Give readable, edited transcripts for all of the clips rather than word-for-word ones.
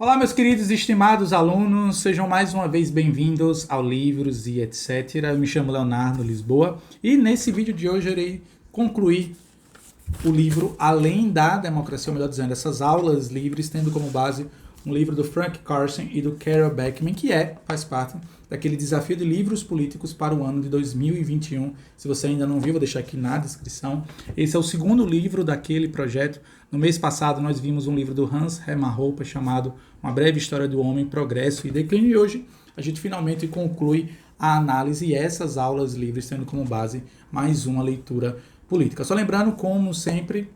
Olá, meus queridos e estimados alunos, sejam mais uma vez bem-vindos ao Livros e etc. Eu me chamo Leonardo Lisboa e nesse vídeo de hoje eu irei concluir o livro Além da Democracia, ou melhor dizendo, essas aulas livres, tendo como base um livro do Frank Carson e do Carol Beckman, que faz parte daquele desafio de livros políticos para o ano de 2021. Se você ainda não viu, vou deixar aqui na descrição. Esse é o segundo livro daquele projeto. No mês passado nós vimos um livro do Hans Hermann Hoppe chamado Uma Breve História do Homem, Progresso e Declínio, e hoje a gente finalmente conclui a análise e essas aulas livres tendo como base mais uma leitura política. Só lembrando, como sempre,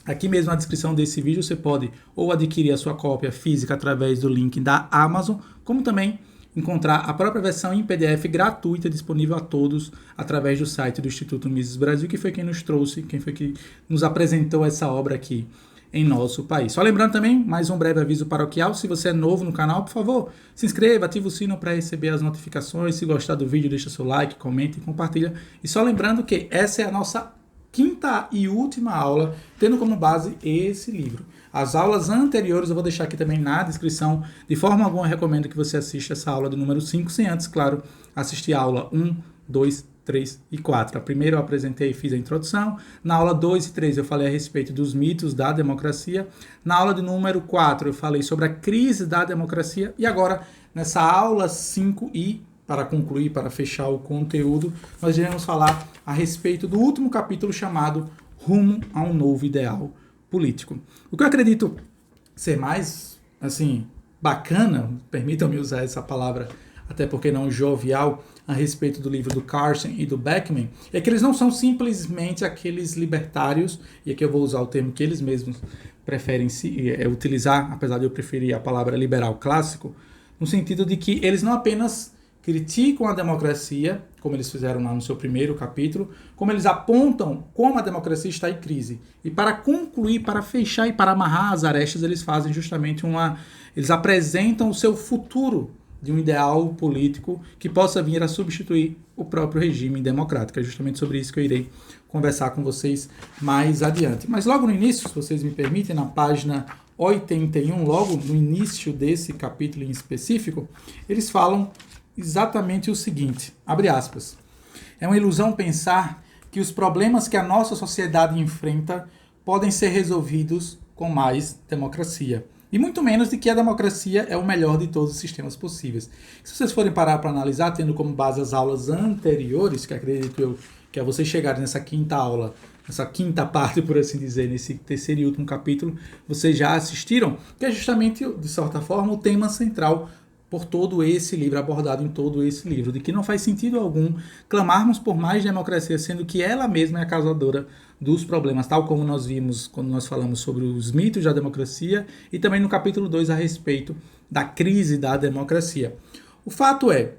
aqui mesmo na descrição desse vídeo você pode ou adquirir a sua cópia física através do link da Amazon, como também encontrar a própria versão em PDF gratuita disponível a todos através do site do Instituto Mises Brasil, que foi quem nos trouxe, quem foi que nos apresentou essa obra aqui em nosso país. Só lembrando também, mais um breve aviso paroquial, se você é novo no canal, por favor, se inscreva, ative o sino para receber as notificações, se gostar do vídeo, deixa seu like, comente e compartilha. E só lembrando que essa é a nossa quinta e última aula, tendo como base esse livro. As aulas anteriores eu vou deixar aqui também na descrição. De forma alguma eu recomendo que você assista essa aula de número 5, sem antes, claro, assistir a aula 1, 2, 3 e 4. A primeira eu apresentei e fiz a introdução. Na aula 2 e 3 eu falei a respeito dos mitos da democracia. Na aula de número 4 eu falei sobre a crise da democracia. E agora, nessa aula 5 e para concluir, para fechar o conteúdo, nós iremos falar a respeito do último capítulo chamado Rumo a um Novo Ideal Político. O que eu acredito ser mais, bacana, permitam-me usar essa palavra, até porque não jovial, a respeito do livro do Carson e do Beckman, é que eles não são simplesmente aqueles libertários, e aqui eu vou usar o termo que eles mesmos preferem utilizar, apesar de eu preferir a palavra liberal clássico, no sentido de que eles não apenas criticam a democracia, como eles fizeram lá no seu primeiro capítulo, como eles apontam como a democracia está em crise. E para concluir, para fechar e para amarrar as arestas, eles fazem justamente eles apresentam o seu futuro de um ideal político que possa vir a substituir o próprio regime democrático. É justamente sobre isso que eu irei conversar com vocês mais adiante. Mas logo no início, se vocês me permitem, na página 81, logo no início desse capítulo em específico, eles falam exatamente o seguinte, abre aspas, é uma ilusão pensar que os problemas que a nossa sociedade enfrenta podem ser resolvidos com mais democracia. E muito menos de que a democracia é o melhor de todos os sistemas possíveis. Se vocês forem parar para analisar, tendo como base as aulas anteriores, que acredito eu que é vocês chegarem nessa quinta aula, nessa quinta parte, por assim dizer, nesse terceiro e último capítulo, vocês já assistiram, que é justamente, de certa forma, o tema central por todo esse livro, abordado em todo esse livro, de que não faz sentido algum clamarmos por mais democracia, sendo que ela mesma é a causadora dos problemas, tal como nós vimos quando nós falamos sobre os mitos da democracia e também no capítulo 2 a respeito da crise da democracia. O fato é,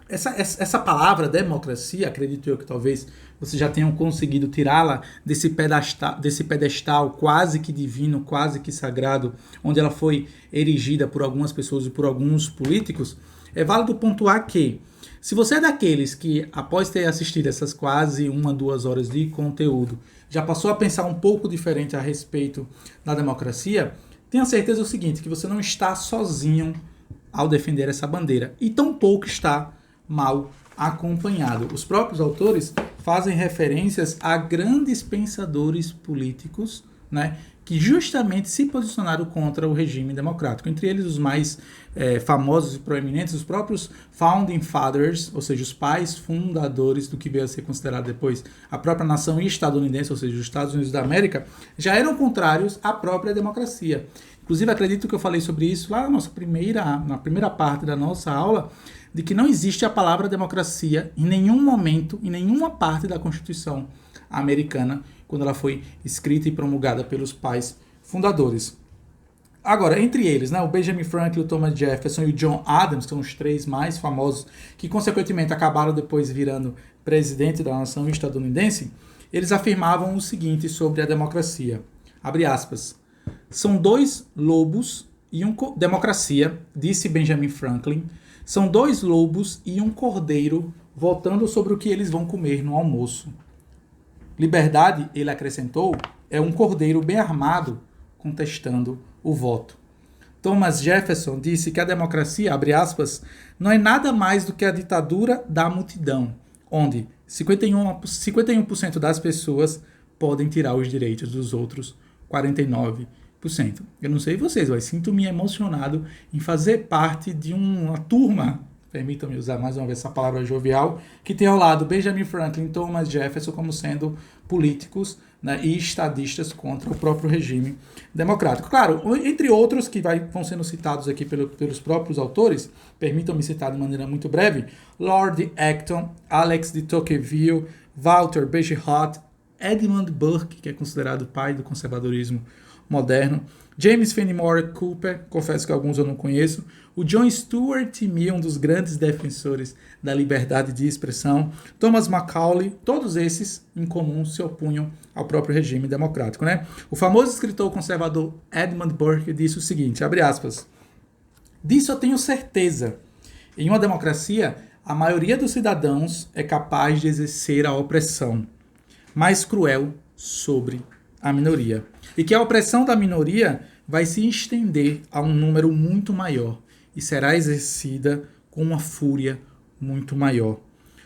essa palavra democracia, acredito eu que talvez vocês já tenham conseguido tirá-la desse pedestal quase que divino, quase que sagrado, onde ela foi erigida por algumas pessoas e por alguns políticos. É válido pontuar que, se você é daqueles que, após ter assistido essas quase 1-2 horas de conteúdo, já passou a pensar um pouco diferente a respeito da democracia, tenha certeza do seguinte, que você não está sozinho ao defender essa bandeira, e tampouco está mal acompanhado. Os próprios autores fazem referências a grandes pensadores políticos, que justamente se posicionaram contra o regime democrático. Entre eles, os mais famosos e proeminentes, os próprios Founding Fathers, ou seja, os pais fundadores do que veio a ser considerado depois a própria nação estadunidense, ou seja, os Estados Unidos da América, já eram contrários à própria democracia. Inclusive, acredito que eu falei sobre isso lá na primeira parte da nossa aula, de que não existe a palavra democracia em nenhum momento, em nenhuma parte da Constituição americana, quando ela foi escrita e promulgada pelos pais fundadores. Agora, entre eles, o Benjamin Franklin, o Thomas Jefferson e o John Adams, que são os três mais famosos, que consequentemente acabaram depois virando presidente da nação estadunidense, eles afirmavam o seguinte sobre a democracia, abre aspas, são dois lobos e democracia, disse Benjamin Franklin, são dois lobos e um cordeiro votando sobre o que eles vão comer no almoço. Liberdade, ele acrescentou, é um cordeiro bem armado contestando o voto. Thomas Jefferson disse que a democracia, abre aspas, não é nada mais do que a ditadura da multidão, onde 51% das pessoas podem tirar os direitos dos outros 49%. Eu não sei vocês, mas sinto-me emocionado em fazer parte de uma turma, permitam-me usar mais uma vez essa palavra jovial, que tem ao lado Benjamin Franklin e Thomas Jefferson como sendo políticos, né, e estadistas contra o próprio regime democrático. Claro, entre outros que vão sendo citados aqui pelos próprios autores, permitam-me citar de maneira muito breve, Lord Acton, Alex de Tocqueville, Walter Bagehot, Edmund Burke, que é considerado o pai do conservadorismo moderno, James Fenimore Cooper, confesso que alguns eu não conheço, o John Stuart Mill, um dos grandes defensores da liberdade de expressão, Thomas Macaulay, todos esses em comum se opunham ao próprio regime democrático, né? O famoso escritor conservador Edmund Burke disse o seguinte, abre aspas, disso eu tenho certeza, em uma democracia, a maioria dos cidadãos é capaz de exercer a opressão mais cruel sobre a minoria. E que a opressão da minoria vai se estender a um número muito maior e será exercida com uma fúria muito maior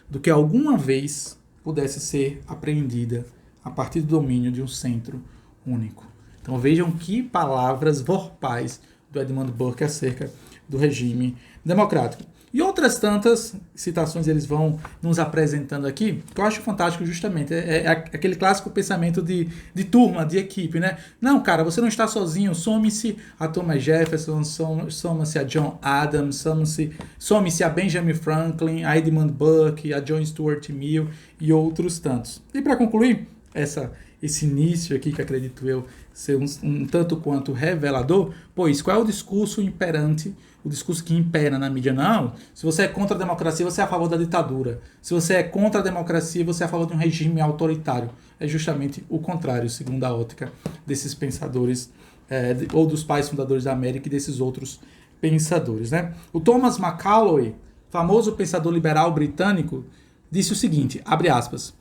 do que alguma vez pudesse ser apreendida a partir do domínio de um centro único. Então vejam que palavras vorpais do Edmund Burke acerca do regime democrático. E outras tantas citações eles vão nos apresentando aqui, que eu acho fantástico justamente. É aquele clássico pensamento de turma, de equipe, né? Não, cara, você não está sozinho. Some-se a Thomas Jefferson, some-se a John Adams, some-se a Benjamin Franklin, a Edmund Burke, a John Stuart Mill e outros tantos. E para concluir esse início aqui, que acredito eu ser um tanto quanto revelador, pois qual é o discurso imperante, o discurso que impera na mídia? Não, se você é contra a democracia, você é a favor da ditadura. Se você é contra a democracia, você é a favor de um regime autoritário. É justamente o contrário, segundo a ótica desses pensadores, ou dos pais fundadores da América e desses outros pensadores, né? O Thomas Macaulay, famoso pensador liberal britânico, disse o seguinte, abre aspas,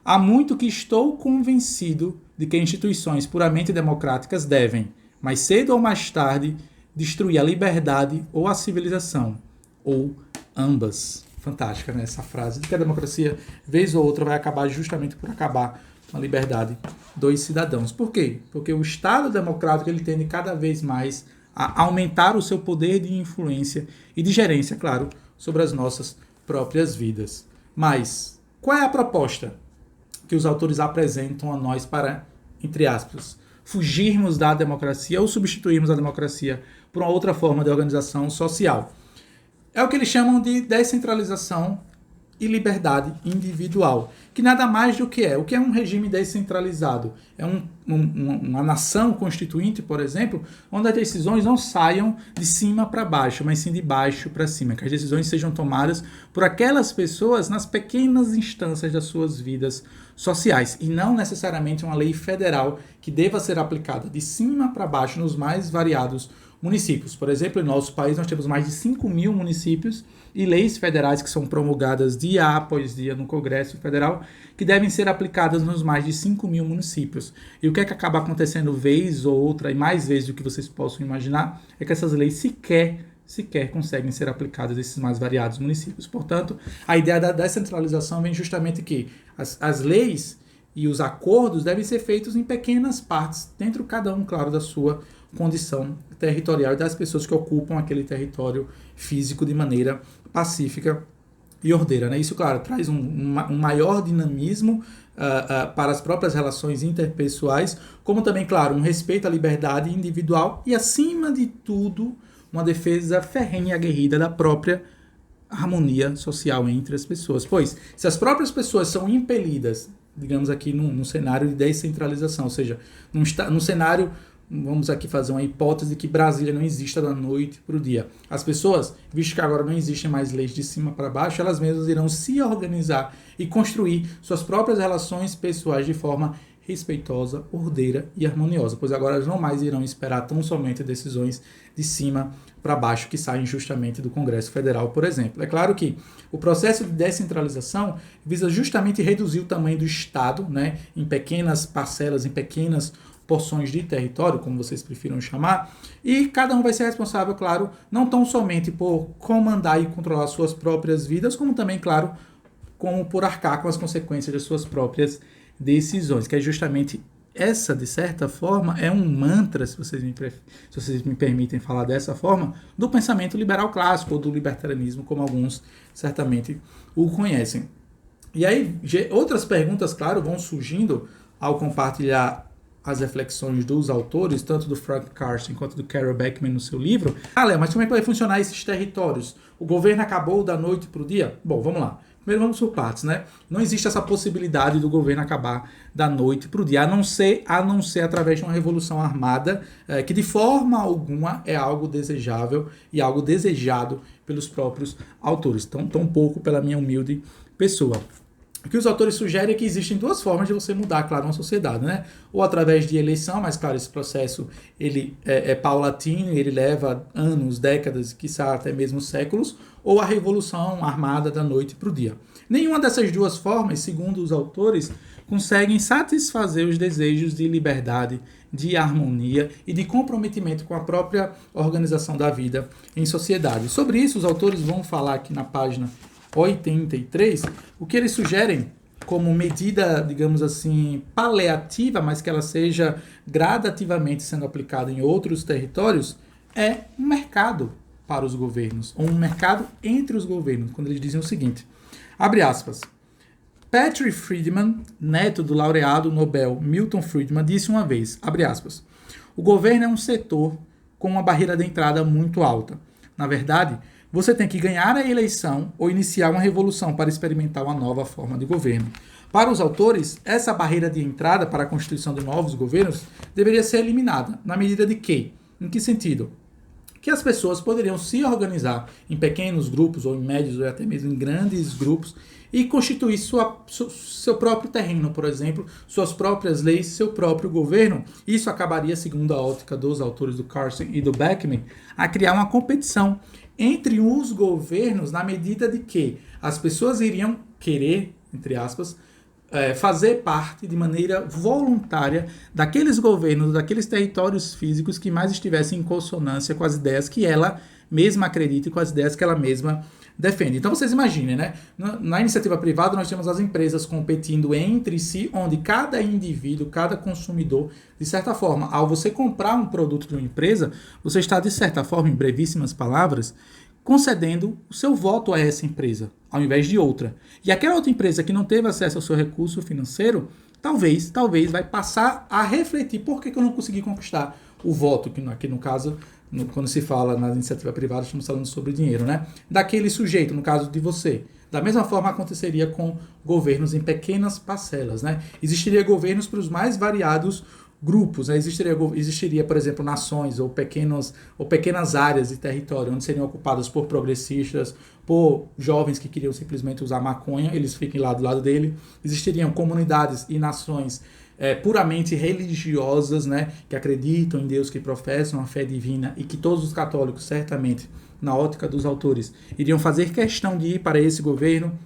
há muito que estou convencido de que instituições puramente democráticas devem, mais cedo ou mais tarde, destruir a liberdade ou a civilização, ou ambas. Fantástica, né, essa frase, de que a democracia, vez ou outra, vai acabar justamente por acabar com a liberdade dos cidadãos. Por quê? Porque o Estado democrático ele tende cada vez mais a aumentar o seu poder de influência e de gerência, claro, sobre as nossas próprias vidas. Mas qual é a proposta que os autores apresentam a nós para, entre aspas, fugirmos da democracia ou substituirmos a democracia por uma outra forma de organização social? É o que eles chamam de descentralização e liberdade individual, que nada mais do que é. O que é um regime descentralizado? É uma nação constituinte, por exemplo, onde as decisões não saiam de cima para baixo, mas sim de baixo para cima, que as decisões sejam tomadas por aquelas pessoas nas pequenas instâncias das suas vidas sociais, e não necessariamente uma lei federal que deva ser aplicada de cima para baixo nos mais variados municípios. Por exemplo, em nosso país nós temos mais de 5.000 municípios e leis federais que são promulgadas dia após dia no Congresso Federal, que devem ser aplicadas nos mais de 5.000 municípios. E o que é que acaba acontecendo vez ou outra, e mais vezes do que vocês possam imaginar, é que essas leis sequer conseguem ser aplicadas nesses mais variados municípios. Portanto, a ideia da descentralização vem justamente que as leis e os acordos devem ser feitos em pequenas partes, dentro cada um, claro, da sua condição territorial e das pessoas que ocupam aquele território físico de maneira pacífica e ordeira, né? Isso, claro, traz um maior dinamismo para as próprias relações interpessoais, como também, claro, um respeito à liberdade individual e, acima de tudo, uma defesa ferrenha e aguerrida da própria harmonia social entre as pessoas. Pois, se as próprias pessoas são impelidas, digamos aqui num cenário de descentralização, ou seja, num cenário, vamos aqui fazer uma hipótese de que Brasília não exista da noite para o dia. As pessoas, visto que agora não existem mais leis de cima para baixo, elas mesmas irão se organizar e construir suas próprias relações pessoais de forma respeitosa, ordeira e harmoniosa, pois agora elas não mais irão esperar tão somente decisões de cima para baixo que saem justamente do Congresso Federal, por exemplo. É claro que o processo de descentralização visa justamente reduzir o tamanho do Estado, né, em pequenas parcelas, em pequenas porções de território, como vocês prefiram chamar, e cada um vai ser responsável, claro, não tão somente por comandar e controlar suas próprias vidas, como também, claro, como por arcar com as consequências das suas próprias decisões, que é justamente essa, de certa forma, é um mantra, se vocês me permitem falar dessa forma, do pensamento liberal clássico, ou do libertarianismo, como alguns certamente o conhecem. E aí, outras perguntas, claro, vão surgindo ao compartilhar as reflexões dos autores, tanto do Frank Carson quanto do Carol Beckman no seu livro. Léo, mas como é que vai funcionar esses territórios? O governo acabou da noite para o dia? Bom, vamos lá. Primeiro vamos por partes, né? Não existe essa possibilidade do governo acabar da noite para o dia, a não ser através de uma revolução armada, que de forma alguma é algo desejável e algo desejado pelos próprios autores. Então, tão pouco pela minha humilde pessoa. O que os autores sugerem é que existem duas formas de você mudar, claro, uma sociedade, né? Ou através de eleição, mas claro, esse processo ele é paulatino, ele leva anos, décadas, quiçá até mesmo séculos, ou a revolução armada da noite para o dia. Nenhuma dessas duas formas, segundo os autores, conseguem satisfazer os desejos de liberdade, de harmonia e de comprometimento com a própria organização da vida em sociedade. Sobre isso, os autores vão falar aqui na página 83, o que eles sugerem como medida, digamos assim, paliativa, mas que ela seja gradativamente sendo aplicada em outros territórios, é um mercado para os governos, ou um mercado entre os governos, quando eles dizem o seguinte, abre aspas, Patrick Friedman, neto do laureado Nobel Milton Friedman, disse uma vez, abre aspas, o governo é um setor com uma barreira de entrada muito alta. Na verdade, você tem que ganhar a eleição ou iniciar uma revolução para experimentar uma nova forma de governo. Para os autores, essa barreira de entrada para a constituição de novos governos deveria ser eliminada, na medida de que? Em que sentido? Que as pessoas poderiam se organizar em pequenos grupos, ou em médios, ou até mesmo em grandes grupos, e constituir seu próprio terreno, por exemplo, suas próprias leis, seu próprio governo. Isso acabaria, segundo a ótica dos autores do Carson e do Beckman, a criar uma competição entre os governos, na medida de que as pessoas iriam querer, entre aspas, fazer parte de maneira voluntária daqueles governos, daqueles territórios físicos que mais estivessem em consonância com as ideias que ela mesma acredita e com as ideias que ela mesma defende. Então vocês imaginem, né? Na iniciativa privada nós temos as empresas competindo entre si, onde cada indivíduo, cada consumidor, de certa forma, ao você comprar um produto de uma empresa, você está, de certa forma, em brevíssimas palavras, concedendo o seu voto a essa empresa, ao invés de outra. E aquela outra empresa que não teve acesso ao seu recurso financeiro, talvez vai passar a refletir por que eu não consegui conquistar o voto, que aqui no caso, quando se fala na iniciativa privada, estamos falando sobre dinheiro, né? Daquele sujeito, no caso de você. Da mesma forma aconteceria com governos em pequenas parcelas, né? Existiria governos para os mais variados grupos, né? Existiria, por exemplo, nações ou pequenas áreas de território onde seriam ocupadas por progressistas, por jovens que queriam simplesmente usar maconha, eles fiquem lá do lado dele. Existiriam comunidades e nações puramente religiosas, né? Que acreditam em Deus, que professam a fé divina e que todos os católicos, certamente, na ótica dos autores, iriam fazer questão de ir para esse governo.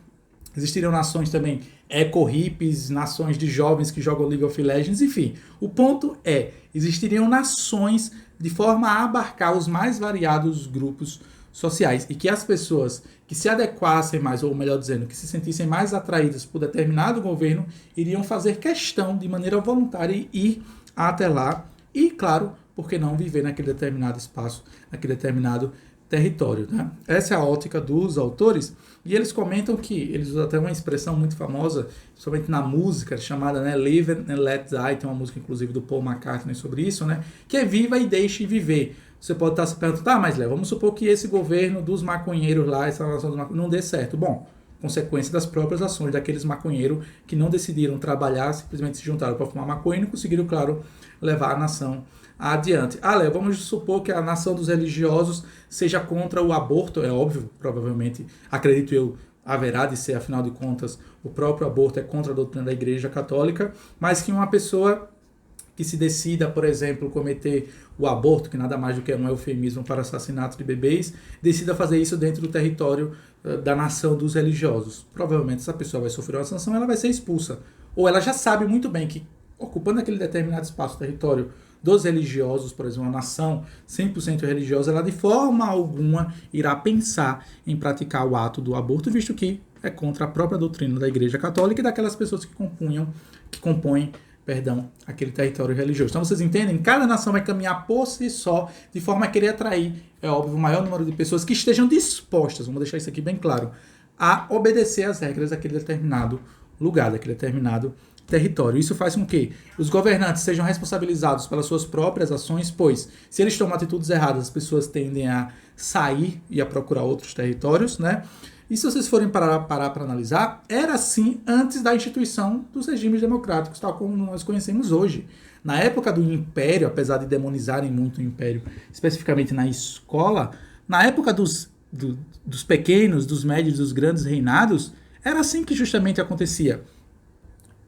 Existiriam nações também eco-hippies, nações de jovens que jogam League of Legends, enfim. O ponto é, existiriam nações de forma a abarcar os mais variados grupos sociais e que as pessoas que se adequassem mais, ou melhor dizendo, que se sentissem mais atraídas por determinado governo, iriam fazer questão de maneira voluntária ir até lá e, claro, por que não viver naquele determinado espaço, naquele determinado território, né? Essa é a ótica dos autores e eles comentam que eles usam até uma expressão muito famosa, somente na música, chamada, né, Live and Let Die, tem uma música inclusive do Paul McCartney sobre isso, né, que é viva e deixe viver. Você pode estar se perguntando, mas Léo, vamos supor que esse governo dos maconheiros lá, essa nação dos maconheiros, não dê certo. Bom, consequência das próprias ações daqueles maconheiros que não decidiram trabalhar, simplesmente se juntaram para fumar maconha e não conseguiram, claro, levar a nação adiante. Léo, vamos supor que a nação dos religiosos seja contra o aborto, é óbvio, provavelmente, acredito eu, haverá de ser, afinal de contas, o próprio aborto é contra a doutrina da Igreja Católica, mas que uma pessoa que se decida, por exemplo, cometer o aborto, que nada mais do que um eufemismo para assassinato de bebês, decida fazer isso dentro do território da nação dos religiosos. Provavelmente essa pessoa vai sofrer uma sanção, ela vai ser expulsa. Ou ela já sabe muito bem que ocupando aquele determinado espaço, território dos religiosos, por exemplo, uma nação 100% religiosa, ela de forma alguma irá pensar em praticar o ato do aborto, visto que é contra a própria doutrina da Igreja Católica e daquelas pessoas que compõem aquele território religioso. Então vocês entendem? Cada nação vai caminhar por si só, de forma a querer atrair, é óbvio, o maior número de pessoas que estejam dispostas, vamos deixar isso aqui bem claro, a obedecer às regras daquele determinado lugar, daquele determinado território. Isso faz com que os governantes sejam responsabilizados pelas suas próprias ações, pois se eles tomam atitudes erradas, as pessoas tendem a sair e a procurar outros territórios, né? E se vocês forem parar para analisar, era assim antes da instituição dos regimes democráticos, tal como nós conhecemos hoje. Na época do Império, apesar de demonizarem muito o Império, especificamente na escola, na época dos pequenos, dos médios, dos grandes reinados, era assim que justamente acontecia.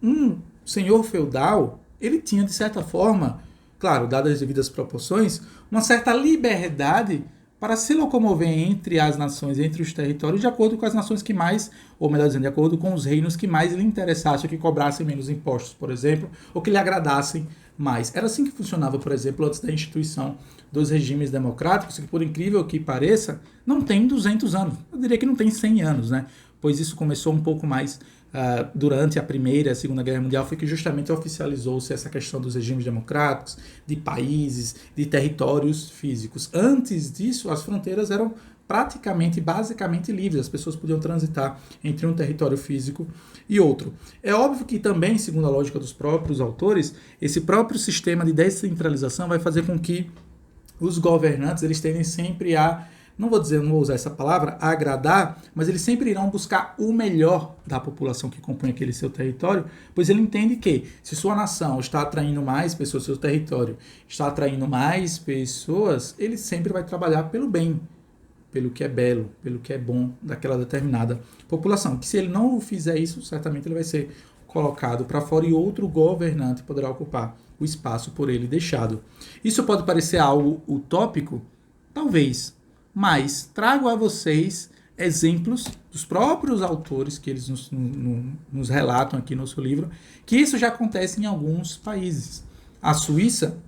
Um senhor feudal, ele tinha, de certa forma, claro, dadas as devidas proporções, uma certa liberdade para se locomover entre as nações, entre os territórios, de acordo com as nações que mais, ou melhor dizendo, de acordo com os reinos que mais lhe interessassem, ou que cobrassem menos impostos, por exemplo, ou que lhe agradassem mais. Era assim que funcionava, por exemplo, antes da instituição dos regimes democráticos, que, por incrível que pareça, não tem 200 anos. Eu diria que não tem 100 anos, né? Pois isso começou um pouco mais durante a Primeira e a Segunda Guerra Mundial, foi que justamente oficializou-se essa questão dos regimes democráticos, de países, de territórios físicos. Antes disso, as fronteiras eram praticamente, basicamente livres, as pessoas podiam transitar entre um território físico e outro. É óbvio que também, segundo a lógica dos próprios autores, esse próprio sistema de descentralização vai fazer com que os governantes eles tendem sempre a, não vou usar essa palavra, a agradar, mas eles sempre irão buscar o melhor da população que compõe aquele seu território, pois ele entende que se sua nação está atraindo mais pessoas, seu território está atraindo mais pessoas, ele sempre vai trabalhar pelo bem, pelo que é belo, pelo que é bom daquela determinada população. Que se ele não fizer isso, certamente ele vai ser colocado para fora e outro governante poderá ocupar o espaço por ele deixado. Isso pode parecer algo utópico? Talvez. Mas trago a vocês exemplos dos próprios autores que eles nos relatam aqui no nosso livro, que isso já acontece em alguns países. A Suíça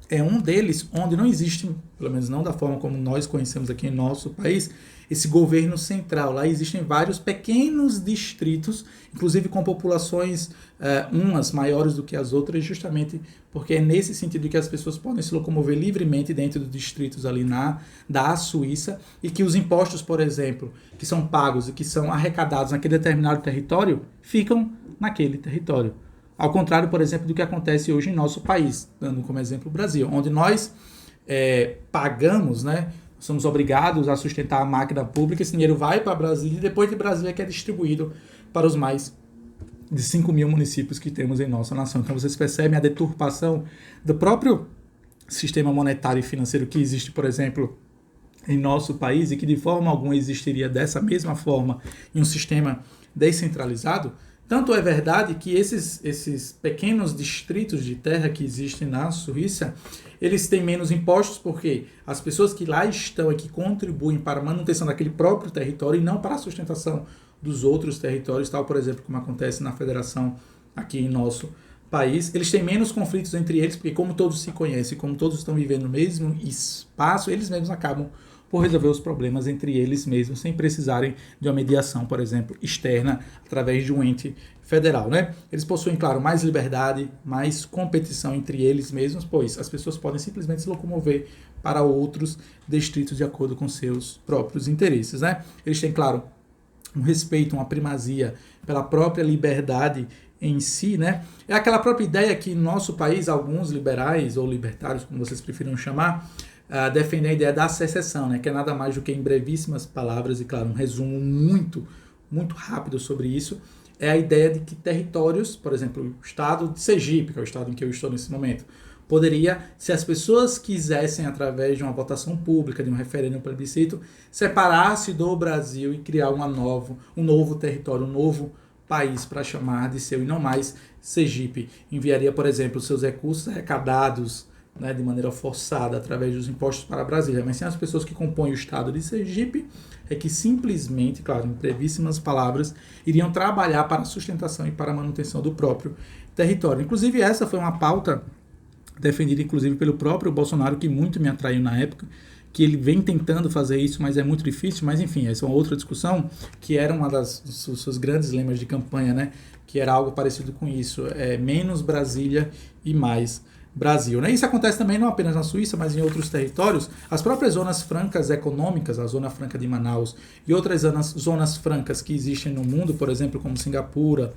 é um deles onde não existe, pelo menos não da forma como nós conhecemos aqui em nosso país, esse governo central. Lá existem vários pequenos distritos, inclusive com populações umas maiores do que as outras, justamente porque é nesse sentido que as pessoas podem se locomover livremente dentro dos distritos ali da Suíça, e que os impostos, por exemplo, que são pagos e que são arrecadados naquele determinado território, ficam naquele território. Ao contrário, por exemplo, do que acontece hoje em nosso país, dando como exemplo o Brasil, onde nós pagamos, né, somos obrigados a sustentar a máquina pública, esse dinheiro vai para Brasília e depois de Brasília é que é distribuído para os mais de 5 mil municípios que temos em nossa nação. Então vocês percebem a deturpação do próprio sistema monetário e financeiro que existe, por exemplo, em nosso país e que de forma alguma existiria dessa mesma forma em um sistema descentralizado. Tanto é verdade que esses pequenos distritos de terra que existem na Suíça, eles têm menos impostos porque as pessoas que lá estão e que contribuem para a manutenção daquele próprio território e não para a sustentação dos outros territórios, tal, por exemplo, como acontece na federação aqui em nosso país, eles têm menos conflitos entre eles, porque como todos se conhecem, como todos estão vivendo no mesmo espaço, eles mesmos acabam por resolver os problemas entre eles mesmos, sem precisarem de uma mediação, por exemplo, externa, através de um ente federal, né? Eles possuem, claro, mais liberdade, mais competição entre eles mesmos, pois as pessoas podem simplesmente se locomover para outros distritos de acordo com seus próprios interesses, né? Eles têm, claro, um respeito, uma primazia pela própria liberdade em si, né? É aquela própria ideia que no nosso país, alguns liberais ou libertários, como vocês prefiram chamar, defendem a ideia da secessão, né? Que é nada mais do que, em brevíssimas palavras, e claro, um resumo muito, muito rápido sobre isso, é a ideia de que territórios, por exemplo, o estado de Sergipe, que é o estado em que eu estou nesse momento, poderia, se as pessoas quisessem, através de uma votação pública, de um referendo, um plebiscito, separar-se do Brasil e criar um novo território, um novo país para chamar de seu, e não mais Sergipe. Enviaria, por exemplo, seus recursos arrecadados, né, de maneira forçada através dos impostos para Brasília, mas sim as pessoas que compõem o estado de Sergipe é que simplesmente, claro, em brevíssimas palavras, iriam trabalhar para a sustentação e para a manutenção do próprio território. Inclusive, essa foi uma pauta defendida, inclusive, pelo próprio Bolsonaro, que muito me atraiu na época, que ele vem tentando fazer isso, mas é muito difícil. Mas, enfim, essa é uma outra discussão, que era uma das seus grandes lemas de campanha, né? Que era algo parecido com isso, menos Brasília e mais Brasil, né? Isso acontece também não apenas na Suíça, mas em outros territórios. As próprias zonas francas econômicas, a Zona Franca de Manaus e outras zonas francas que existem no mundo, por exemplo, como Singapura,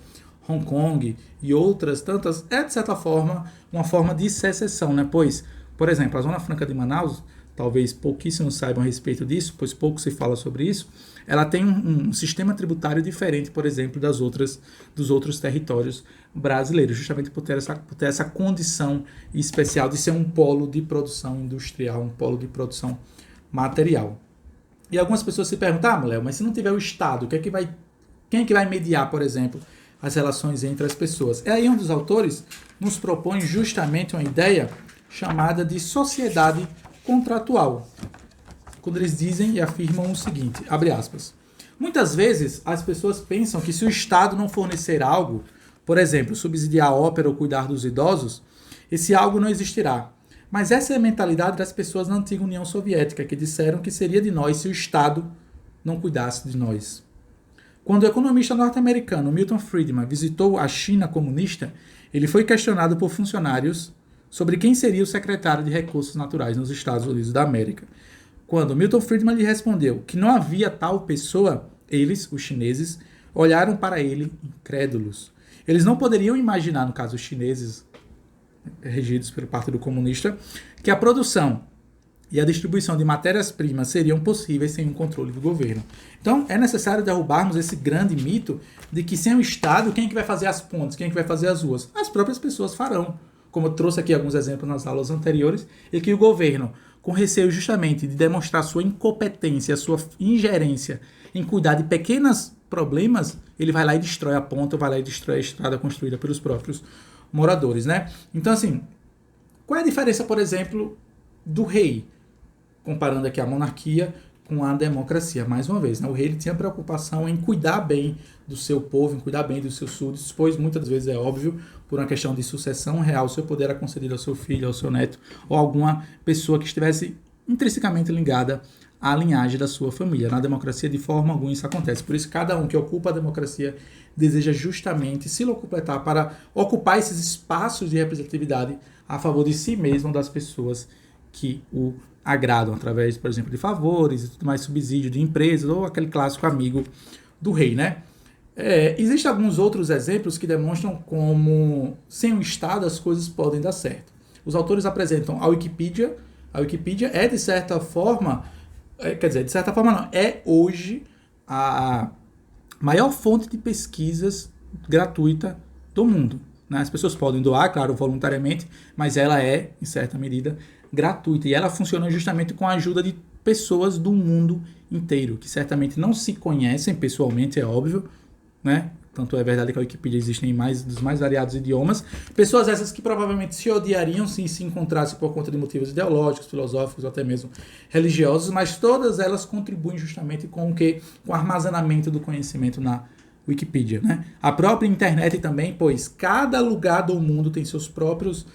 Hong Kong e outras tantas, é de certa forma uma forma de secessão, né? Pois, por exemplo, a Zona Franca de Manaus, talvez pouquíssimos saibam a respeito disso, pois pouco se fala sobre isso, ela tem um sistema tributário diferente, por exemplo, dos outros territórios brasileiros, justamente por ter essa condição especial de ser um polo de produção industrial, um polo de produção material. E algumas pessoas se perguntam, Léo, mas se não tiver o Estado, quem é que vai mediar, por exemplo, as relações entre as pessoas? É aí onde os autores nos propõem justamente uma ideia chamada de sociedade contratual, quando eles dizem e afirmam o seguinte, abre aspas, muitas vezes as pessoas pensam que se o Estado não fornecer algo, por exemplo, subsidiar a ópera ou cuidar dos idosos, esse algo não existirá. Mas essa é a mentalidade das pessoas na antiga União Soviética, que disseram que seria de nós se o Estado não cuidasse de nós. Quando o economista norte-americano Milton Friedman visitou a China comunista, ele foi questionado por funcionários sobre quem seria o secretário de Recursos Naturais nos Estados Unidos da América. Quando Milton Friedman lhe respondeu que não havia tal pessoa, eles, os chineses, olharam para ele incrédulos. Eles não poderiam imaginar, no caso os chineses, regidos pelo Partido Comunista, que a produção e a distribuição de matérias-primas seriam possíveis sem um controle do governo. Então, é necessário derrubarmos esse grande mito de que sem o Estado, quem é que vai fazer as pontes, quem é que vai fazer as ruas? As próprias pessoas farão. Como eu trouxe aqui alguns exemplos nas aulas anteriores, e que o governo, com receio justamente de demonstrar sua incompetência, sua ingerência em cuidar de pequenos problemas, ele vai lá e destrói a ponta, vai lá e destrói a estrada construída pelos próprios moradores, né? Então, assim, qual é a diferença, por exemplo, do rei? Comparando aqui a monarquia com a democracia, mais uma vez, né? O rei ele tinha preocupação em cuidar bem do seu povo, em cuidar bem dos seus súditos, pois muitas vezes é óbvio, por uma questão de sucessão real, o seu poder era concedido ao seu filho, ao seu neto, ou alguma pessoa que estivesse intrinsecamente ligada à linhagem da sua família. Na democracia, de forma alguma, isso acontece. Por isso, cada um que ocupa a democracia deseja justamente se locupletar para ocupar esses espaços de representatividade a favor de si mesmo, das pessoas que o agradam, através, por exemplo, de favores e tudo mais, subsídio de empresas, ou aquele clássico amigo do rei, né? Existem alguns outros exemplos que demonstram como, sem o Estado, as coisas podem dar certo. Os autores apresentam a Wikipedia. A Wikipedia é, de certa forma, de certa forma não, é hoje a maior fonte de pesquisas gratuita do mundo, né? As pessoas podem doar, claro, voluntariamente, mas ela é, em certa medida, gratuita. E ela funciona justamente com a ajuda de pessoas do mundo inteiro, que certamente não se conhecem pessoalmente, é óbvio, né? Tanto é verdade que a Wikipedia existe em dos mais variados idiomas. Pessoas essas que provavelmente se odiariam se encontrassem por conta de motivos ideológicos, filosóficos ou até mesmo religiosos, mas todas elas contribuem justamente com o armazenamento do conhecimento na Wikipedia, né? A própria internet também, pois cada lugar do mundo tem seus próprios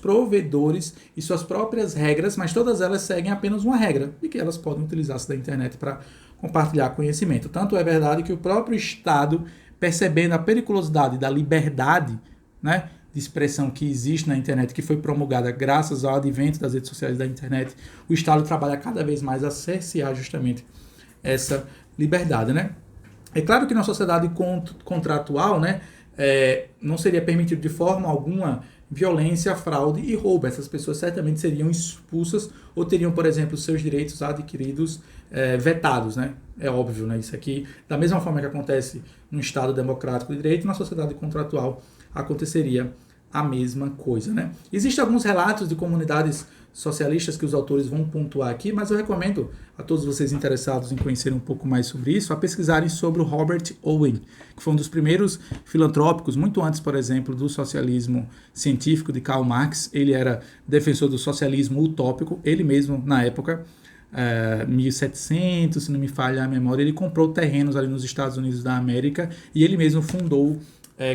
provedores e suas próprias regras, mas todas elas seguem apenas uma regra, de que elas podem utilizar-se da internet para compartilhar conhecimento. Tanto é verdade que o próprio Estado, percebendo a periculosidade da liberdade, né, de expressão que existe na internet, que foi promulgada graças ao advento das redes sociais da internet, o Estado trabalha cada vez mais a cercear justamente essa liberdade, né? É claro que na sociedade contratual, né, não seria permitido de forma alguma violência, fraude e roubo. Essas pessoas certamente seriam expulsas ou teriam, por exemplo, seus direitos adquiridos vetados, né? É óbvio, né? Isso aqui, da mesma forma que acontece no Estado democrático de direito, na sociedade contratual aconteceria a mesma coisa, né? Existem alguns relatos de comunidades socialistas que os autores vão pontuar aqui, mas eu recomendo a todos vocês interessados em conhecerem um pouco mais sobre isso, a pesquisarem sobre o Robert Owen, que foi um dos primeiros filantrópicos, muito antes, por exemplo, do socialismo científico de Karl Marx. Ele era defensor do socialismo utópico, ele mesmo, na época, 1700, se não me falha a memória, ele comprou terrenos ali nos Estados Unidos da América e ele mesmo fundou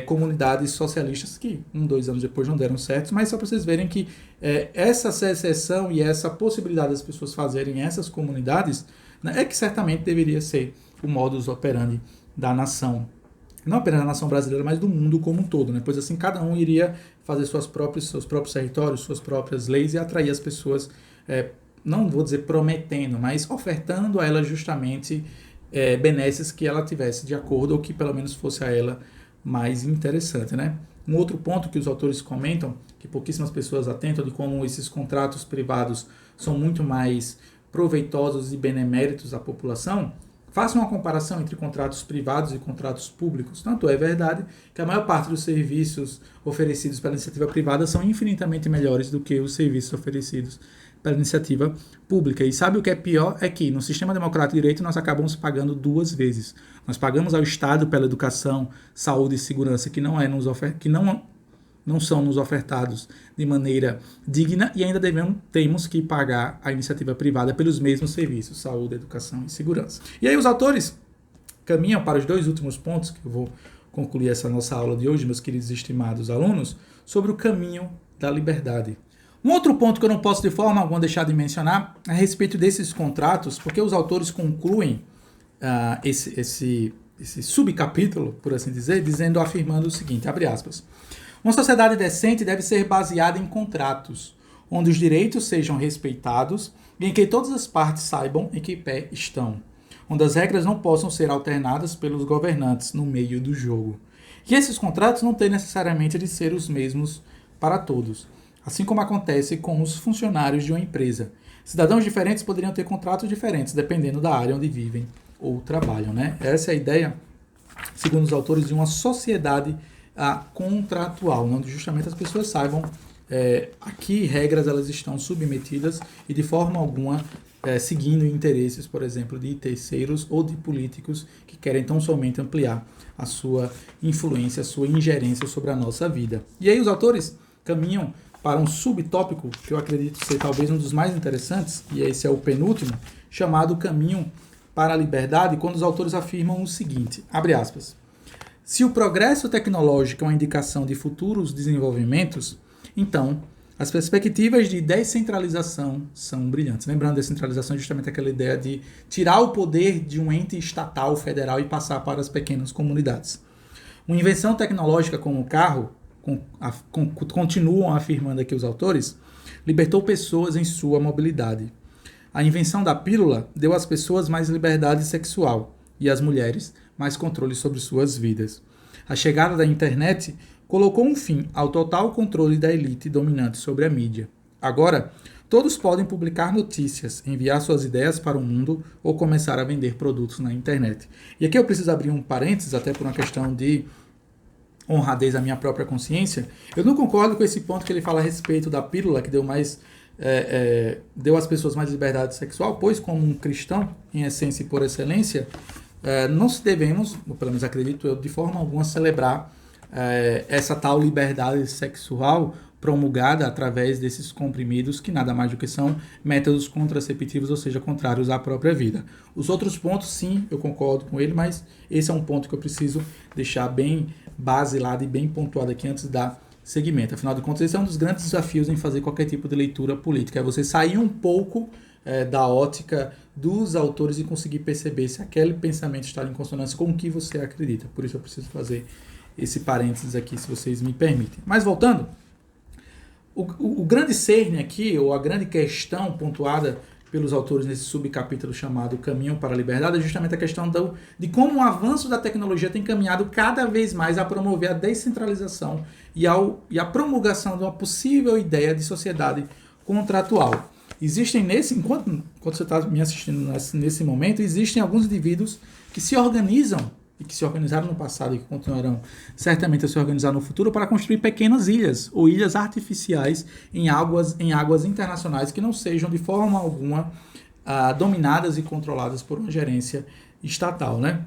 comunidades socialistas que 2 anos depois não deram certo, mas só para vocês verem que essa secessão e essa possibilidade das pessoas fazerem essas comunidades, né, é que certamente deveria ser o modus operandi da nação. Não apenas da nação brasileira, mas do mundo como um todo, né? Pois assim cada um iria fazer seus próprios territórios, suas próprias leis e atrair as pessoas, não vou dizer prometendo, mas ofertando a ela justamente benesses que ela tivesse de acordo ou que pelo menos fosse a ela mais interessante, né? Um outro ponto que os autores comentam, que pouquíssimas pessoas atentam, de como esses contratos privados são muito mais proveitosos e beneméritos à população. Faça uma comparação entre contratos privados e contratos públicos. Tanto é verdade que a maior parte dos serviços oferecidos pela iniciativa privada são infinitamente melhores do que os serviços oferecidos pela iniciativa pública. E sabe o que é pior? É que no sistema democrático de direito nós acabamos pagando 2 vezes. Nós pagamos ao Estado pela educação, saúde e segurança que não são nos ofertados de maneira digna e ainda temos que pagar a iniciativa privada pelos mesmos serviços, saúde, educação e segurança. E aí os autores caminham para os 2 últimos pontos, que eu vou concluir essa nossa aula de hoje, meus queridos e estimados alunos, sobre o caminho da liberdade. Um outro ponto que eu não posso de forma alguma deixar de mencionar é a respeito desses contratos, porque os autores concluem esse subcapítulo, por assim dizer, afirmando o seguinte, abre aspas, uma sociedade decente deve ser baseada em contratos, onde os direitos sejam respeitados e em que todas as partes saibam em que pé estão, onde as regras não possam ser alternadas pelos governantes no meio do jogo. E esses contratos não têm necessariamente de ser os mesmos para todos, assim como acontece com os funcionários de uma empresa. Cidadãos diferentes poderiam ter contratos diferentes, dependendo da área onde vivem ou trabalham, né? Essa é a ideia, segundo os autores, de uma sociedade contratual, onde justamente as pessoas saibam a que regras elas estão submetidas e de forma alguma seguindo interesses, por exemplo, de terceiros ou de políticos que querem tão somente ampliar a sua influência, a sua ingerência sobre a nossa vida. E aí os autores caminham para um subtópico que eu acredito ser talvez um dos mais interessantes, e esse é o penúltimo, chamado Caminho para a Liberdade, quando os autores afirmam o seguinte, abre aspas, se o progresso tecnológico é uma indicação de futuros desenvolvimentos, então as perspectivas de descentralização são brilhantes. Lembrando, descentralização é justamente aquela ideia de tirar o poder de um ente estatal, federal e passar para as pequenas comunidades. Uma invenção tecnológica como o carro, continuam afirmando aqui os autores, libertou pessoas em sua mobilidade. A invenção da pílula deu às pessoas mais liberdade sexual e às mulheres mais controle sobre suas vidas. A chegada da internet colocou um fim ao total controle da elite dominante sobre a mídia. Agora, todos podem publicar notícias, enviar suas ideias para o mundo ou começar a vender produtos na internet. E aqui eu preciso abrir um parênteses, até por uma questão de honradez à minha própria consciência. Eu não concordo com esse ponto que ele fala a respeito da pílula, que deu às pessoas mais liberdade sexual, pois como um cristão, em essência e por excelência, não se devemos, ou pelo menos acredito eu, de forma alguma celebrar essa tal liberdade sexual promulgada através desses comprimidos que nada mais do que são métodos contraceptivos, ou seja, contrários à própria vida. Os outros pontos, sim, eu concordo com ele, mas esse é um ponto que eu preciso deixar bem baselado e bem pontuado aqui antes da segmento. Afinal de contas, esse é um dos grandes desafios em fazer qualquer tipo de leitura política, é você sair um pouco da ótica dos autores e conseguir perceber se aquele pensamento está em consonância com o que você acredita. Por isso eu preciso fazer esse parênteses aqui, se vocês me permitem. Mas voltando, o grande cerne aqui, ou a grande questão pontuada pelos autores nesse subcapítulo chamado Caminho para a Liberdade, é justamente a questão de como o avanço da tecnologia tem caminhado cada vez mais a promover a descentralização e a promulgação de uma possível ideia de sociedade contratual. Existem enquanto você está me assistindo nesse momento, existem alguns indivíduos que se organizam e que se organizaram no passado e que continuarão certamente a se organizar no futuro para construir pequenas ilhas ou ilhas artificiais em águas internacionais que não sejam de forma alguma dominadas e controladas por uma gerência estatal, né?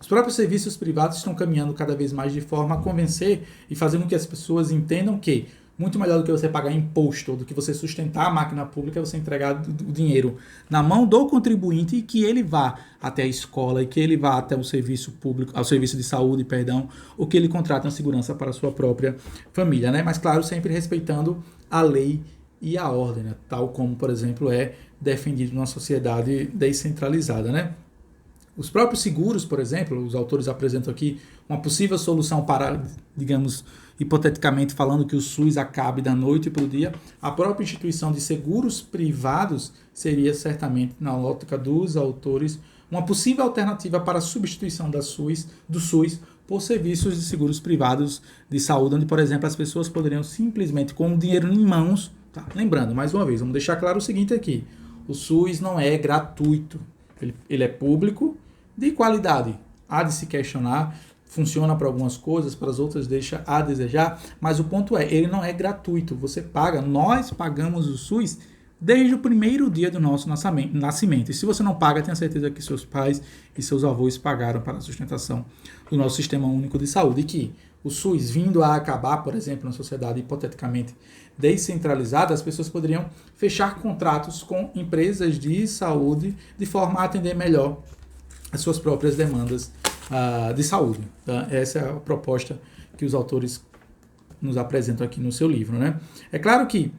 Os próprios serviços privados estão caminhando cada vez mais de forma a convencer e fazer com que as pessoas entendam que Muito melhor do que você pagar imposto, ou do que você sustentar a máquina pública, é você entregar o dinheiro na mão do contribuinte e que ele vá até a escola, e que ele vá até o serviço público, ao serviço de saúde, perdão, ou que ele contrate uma segurança para a sua própria família, né? Mas, claro, sempre respeitando a lei e a ordem, né? Tal como, por exemplo, é defendido numa sociedade descentralizada, né? Os próprios seguros, por exemplo, os autores apresentam aqui uma possível solução para, digamos, hipoteticamente falando que o SUS acabe da noite para o dia. A própria instituição de seguros privados seria certamente, na ótica dos autores, uma possível alternativa para a substituição do SUS por serviços de seguros privados de saúde, onde, por exemplo, as pessoas poderiam simplesmente, com o dinheiro em mãos, tá? Lembrando, mais uma vez, vamos deixar claro o seguinte aqui: o SUS não é gratuito, ele é público, de qualidade. Há de se questionar, funciona para algumas coisas, para as outras deixa a desejar, mas o ponto é, ele não é gratuito, você paga, nós pagamos o SUS desde o primeiro dia do nosso nascimento. E se você não paga, tenha certeza que seus pais e seus avós pagaram para a sustentação do nosso Sistema Único de Saúde. E que o SUS vindo a acabar, por exemplo, na sociedade hipoteticamente descentralizada, as pessoas poderiam fechar contratos com empresas de saúde de forma a atender melhor as suas próprias demandas de saúde. Tá? Essa é a proposta que os autores nos apresentam aqui no seu livro, né? É claro que,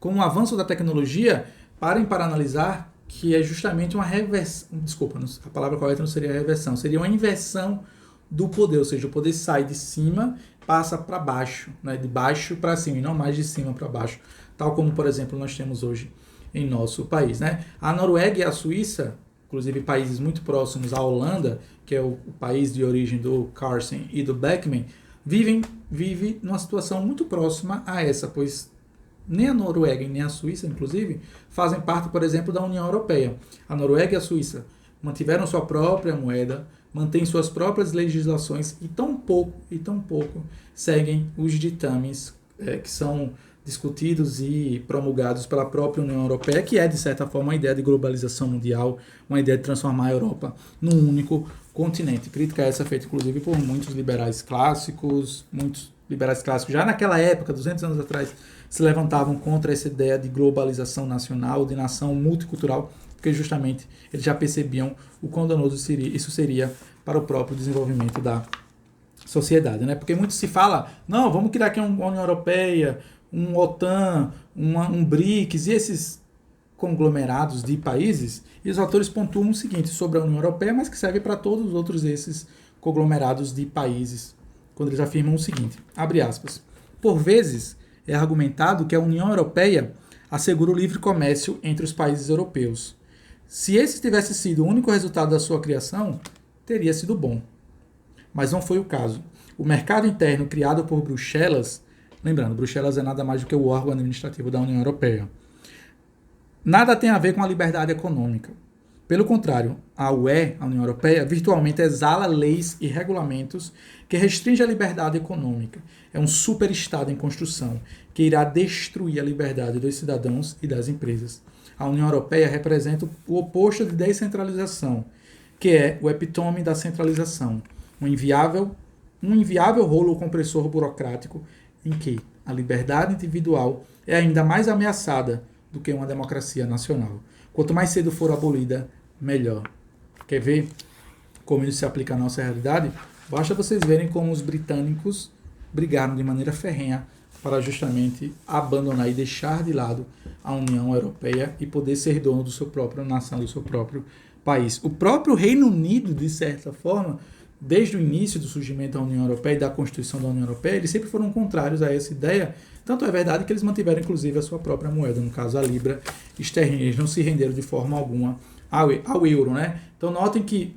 com o avanço da tecnologia, parem para analisar que é justamente uma reversão, desculpa, a palavra correta não seria reversão, seria uma inversão do poder, ou seja, o poder sai de cima, passa para baixo, né? De baixo para cima, e não mais de cima para baixo, tal como, por exemplo, nós temos hoje em nosso país, né? A Noruega e a Suíça, inclusive países muito próximos à Holanda, que é o país de origem do Carson e do Beckman, vive numa situação muito próxima a essa, pois nem a Noruega e nem a Suíça, inclusive, fazem parte, por exemplo, da União Europeia. A Noruega e a Suíça mantiveram sua própria moeda, mantêm suas próprias legislações e tão pouco seguem os ditames que são discutidos e promulgados pela própria União Europeia, que é, de certa forma, uma ideia de globalização mundial, uma ideia de transformar a Europa num único continente. Crítica essa feita, inclusive, por muitos liberais clássicos, já naquela época, 200 anos atrás, se levantavam contra essa ideia de globalização nacional, de nação multicultural, porque justamente eles já percebiam o quão danoso isso seria para o próprio desenvolvimento da sociedade, né? Porque muito se fala, não, vamos criar aqui uma União Europeia, um OTAN, um BRICS, e esses conglomerados de países, e os autores pontuam o seguinte sobre a União Europeia, mas que serve para todos os outros esses conglomerados de países, quando eles afirmam o seguinte, abre aspas, por vezes é argumentado que a União Europeia assegura o livre comércio entre os países europeus. Se esse tivesse sido o único resultado da sua criação, teria sido bom. Mas não foi o caso. O mercado interno criado por Bruxelas, lembrando, Bruxelas é nada mais do que o órgão administrativo da União Europeia, nada tem a ver com a liberdade econômica. Pelo contrário, a UE, a União Europeia, virtualmente exala leis e regulamentos que restringem a liberdade econômica. É um superestado em construção que irá destruir a liberdade dos cidadãos e das empresas. A União Europeia representa o oposto de descentralização, que é o epítome da centralização, um inviável rolo compressor burocrático em que a liberdade individual é ainda mais ameaçada do que uma democracia nacional. Quanto mais cedo for abolida, melhor. Quer ver como isso se aplica à nossa realidade? Basta vocês verem como os britânicos brigaram de maneira ferrenha para justamente abandonar e deixar de lado a União Europeia e poder ser dono da sua própria nação, do seu próprio país. O próprio Reino Unido, de certa forma, desde o início do surgimento da União Europeia e da Constituição da União Europeia, eles sempre foram contrários a essa ideia. Tanto é verdade que eles mantiveram, inclusive, a sua própria moeda, no caso a Libra esterlina. Eles não se renderam de forma alguma ao euro, né? Então, notem que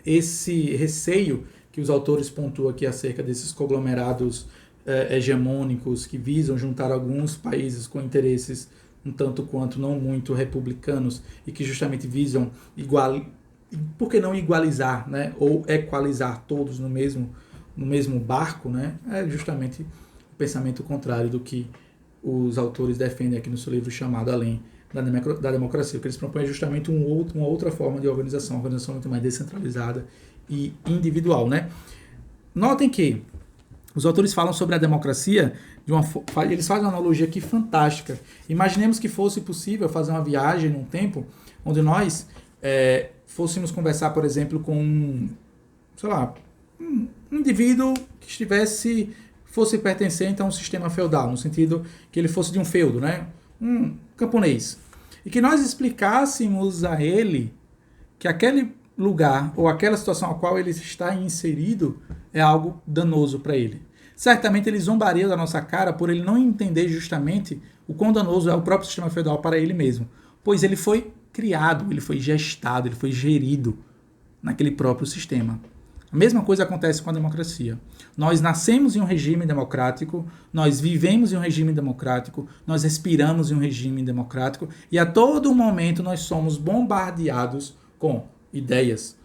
esse receio que os autores pontuam aqui acerca desses conglomerados hegemônicos que visam juntar alguns países com interesses um tanto quanto não muito republicanos e que justamente visam por que não igualizar, né? Ou equalizar todos no mesmo barco, né? É justamente o pensamento contrário do que os autores defendem aqui no seu livro chamado Além da Democracia. O que eles propõem é justamente uma outra forma de organização, uma organização muito mais descentralizada e individual, né? Notem que Os autores falam sobre a democracia, eles fazem uma analogia aqui fantástica. Imaginemos que fosse possível fazer uma viagem num tempo onde nós fôssemos conversar, por exemplo, com, sei lá, um indivíduo que fosse pertencer então a um sistema feudal, no sentido que ele fosse de um feudo, né? Um camponês. E que nós explicássemos a ele que aquele lugar ou aquela situação a qual ele está inserido é algo danoso para ele. Certamente ele zombaria da nossa cara por ele não entender justamente o quão danoso é o próprio sistema feudal para ele mesmo, pois ele foi criado, ele foi gestado, ele foi gerido naquele próprio sistema. A mesma coisa acontece com a democracia. Nós nascemos em um regime democrático, nós vivemos em um regime democrático, nós respiramos em um regime democrático e a todo momento nós somos bombardeados com ideias,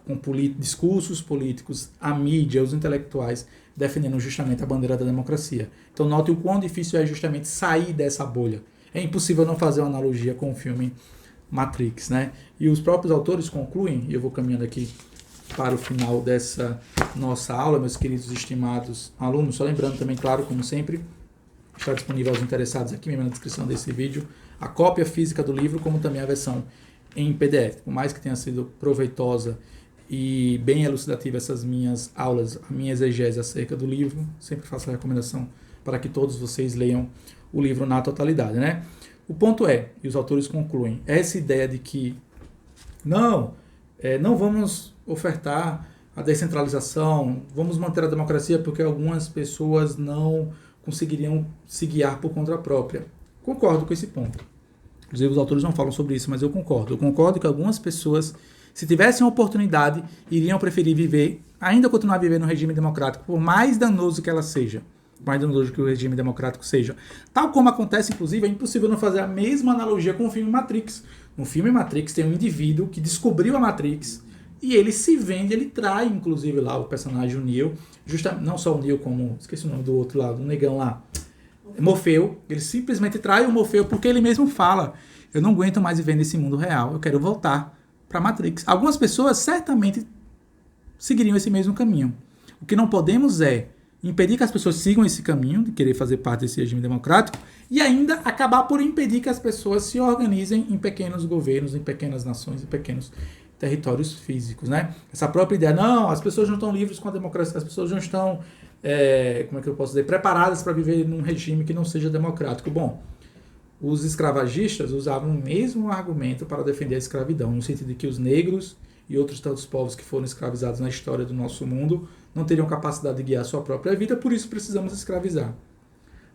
com discursos políticos, a mídia, os intelectuais defendendo justamente a bandeira da democracia. Então note o quão difícil é justamente sair dessa bolha. É impossível não fazer uma analogia com o filme Matrix, né? E os próprios autores concluem, e eu vou caminhando aqui para o final dessa nossa aula, meus queridos e estimados alunos, só lembrando também, claro, como sempre, está disponível aos interessados aqui mesmo na descrição desse vídeo, a cópia física do livro, como também a versão em PDF. Por mais que tenha sido proveitosa e bem elucidativa essas minhas aulas, a minha exegese acerca do livro, sempre faço a recomendação para que todos vocês leiam o livro na totalidade, né? O ponto é, e os autores concluem, essa ideia de que não vamos ofertar a descentralização, vamos manter a democracia porque algumas pessoas não conseguiriam se guiar por conta própria. Concordo com esse ponto. Inclusive os autores não falam sobre isso, mas eu concordo. Eu concordo que algumas pessoas, se tivessem a oportunidade, iriam preferir ainda continuar vivendo no regime democrático, por mais danoso que ela seja, mais danoso que o regime democrático seja. Tal como acontece, inclusive, é impossível não fazer a mesma analogia com o filme Matrix. No filme Matrix tem um indivíduo que descobriu a Matrix e ele se vende, ele trai, inclusive, lá o personagem, o Neo, não só o Neo, como, esqueci o nome do outro lado, do negão lá, Morfeu. Ele simplesmente trai o Morfeu porque ele mesmo fala: eu não aguento mais viver nesse mundo real, eu quero voltar para Matrix. Algumas pessoas certamente seguiriam esse mesmo caminho. O que não podemos é impedir que as pessoas sigam esse caminho de querer fazer parte desse regime democrático e ainda acabar por impedir que as pessoas se organizem em pequenos governos, em pequenas nações, em pequenos territórios físicos, né? Essa própria ideia, não, as pessoas não estão livres com a democracia, as pessoas não estão, como é que eu posso dizer, preparadas para viver num regime que não seja democrático. Bom, os escravagistas usavam o mesmo argumento para defender a escravidão, no sentido de que os negros e outros tantos povos que foram escravizados na história do nosso mundo não teriam capacidade de guiar a sua própria vida, por isso precisamos escravizar.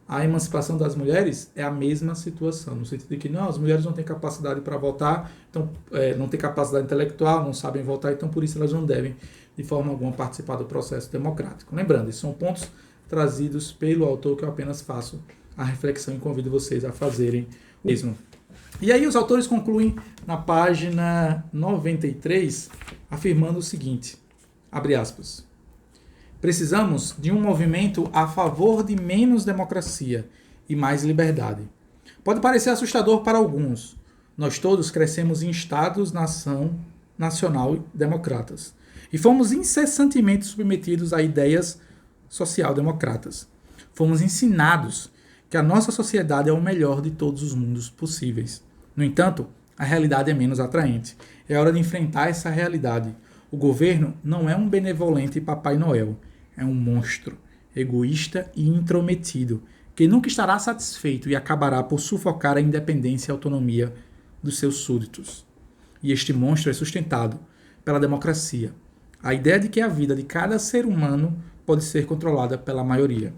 A emancipação das mulheres é a mesma situação, no sentido de que não, as mulheres não têm capacidade para votar, então, não têm capacidade intelectual, não sabem votar, então por isso elas não devem, de forma alguma, participar do processo democrático. Lembrando, esses são pontos trazidos pelo autor que eu apenas faço a reflexão e convido vocês a fazerem o mesmo. E aí os autores concluem na página 93, afirmando o seguinte, abre aspas, precisamos de um movimento a favor de menos democracia e mais liberdade. Pode parecer assustador para alguns. Nós todos crescemos em estados-nação nacional democratas e fomos incessantemente submetidos a ideias social-democratas. Fomos ensinados que a nossa sociedade é o melhor de todos os mundos possíveis. No entanto, a realidade é menos atraente. É hora de enfrentar essa realidade. O governo não é um benevolente Papai Noel. É um monstro, egoísta e intrometido, que nunca estará satisfeito e acabará por sufocar a independência e a autonomia dos seus súditos. E este monstro é sustentado pela democracia. A ideia de que a vida de cada ser humano pode ser controlada pela maioria.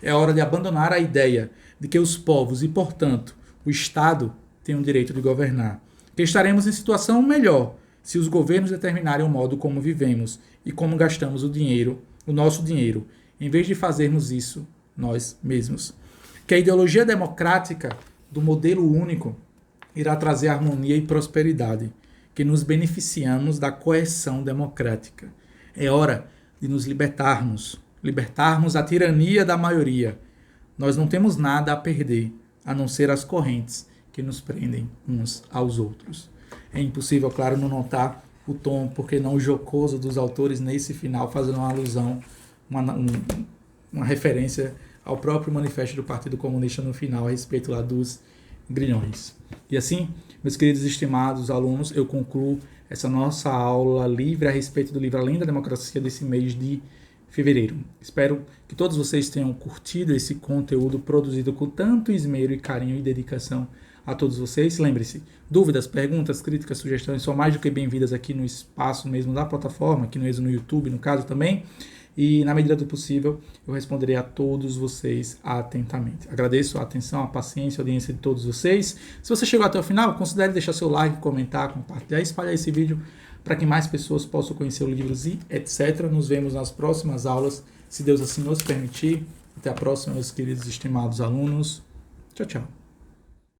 É hora de abandonar a ideia de que os povos e, portanto, o Estado têm o direito de governar. Que estaremos em situação melhor se os governos determinarem o modo como vivemos e como gastamos o nosso dinheiro, em vez de fazermos isso nós mesmos. Que a ideologia democrática do modelo único irá trazer harmonia e prosperidade, que nos beneficiamos da coerção democrática. É hora de nos libertarmos da tirania da maioria. Nós não temos nada a perder, a não ser as correntes que nos prendem uns aos outros. É impossível, claro, não notar o tom, porque não jocoso dos autores nesse final, fazendo uma alusão, uma referência ao próprio manifesto do Partido Comunista no final, a respeito lá dos grilhões. E assim, meus queridos e estimados alunos, eu concluo essa nossa aula livre a respeito do livro Além da Democracia desse mês de fevereiro. Espero que todos vocês tenham curtido esse conteúdo produzido com tanto esmero e carinho e dedicação a todos vocês. Lembre-se, dúvidas, perguntas, críticas, sugestões são mais do que bem-vindas aqui no espaço mesmo da plataforma, aqui mesmo no YouTube, no caso também. E, na medida do possível, eu responderei a todos vocês atentamente. Agradeço a atenção, a paciência, a audiência de todos vocês. Se você chegou até o final, considere deixar seu like, comentar, compartilhar e espalhar esse vídeo para que mais pessoas possam conhecer os livros e etc. Nos vemos nas próximas aulas, se Deus assim nos permitir. Até a próxima, meus queridos e estimados alunos. Tchau, tchau.